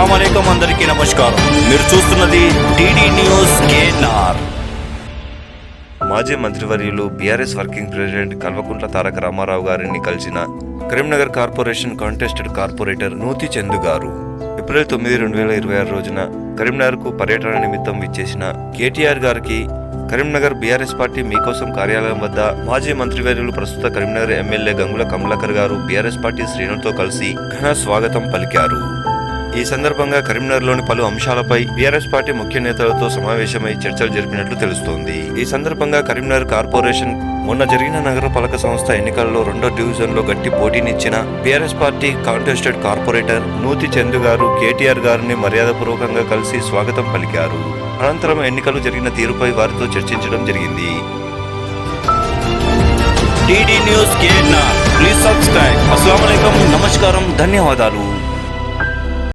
అస్సలాముఅలైకుం అందరికీ నమస్కారం. మీరు చూస్తున్నది టీడీ న్యూస్ కేఎన్ఆర్. మాజీ మంత్రివర్యులు BRS working president Kalvakuntla Taraka Ramarao గారిని కలిసిన కరీంనగర్ కార్పొరేషన్ కాంటెస్టెడ్ కార్పొరేటర్ నూతి చందు గారు ఏప్రిల్ 9, 2026 రోజున కరీంనగర్కు పర్యటన నిమిత్తం విచ్చేసిన కేటీఆర్ గారికి కరీంనగర్ బీఆర్ఎస్ పార్టీ మీకోసం కార్యాలయం వద్ద మాజీ మంత్రివర్యులు ప్రస్తుత కరీంనగర్ ఎమ్మెల్యే గంగుల కమలాకర్ గారు బీఆర్ఎస్ పార్టీ శ్రేణులతో కలిసి ఘన స్వాగతం పలికారు. ఈ సందర్భంగా కరీంనగర్లోని పలు అంశాలపై బీఆర్ఎస్ పార్టీ ముఖ్య నేతలతో సమావేశమై చర్చలు జరిపినట్లు తెలుస్తోంది. ఈ సందర్భంగా కరీంనగర్ కార్పొరేషన్ మొన్న జరిగిన నగరపాలక సంస్థ ఎన్నికల్లో 2వ డివిజన్లో గట్టి పోటీనిచ్చిన బీఆర్ఎస్ పార్టీ కాంటెస్టెడ్ కార్పొరేటర్ నూతి చందు గారు కేటీఆర్ గారిని మర్యాదపూర్వకంగా కలిసి స్వాగతం పలికారు. అనంతరం ఎన్నికలు జరిగిన తీరుపై వారితో చర్చించడం జరిగింది. TD news KNR, please subscribe. అస్సలాముఅలైకుం, నమస్కారం, ధన్యవాదాలు.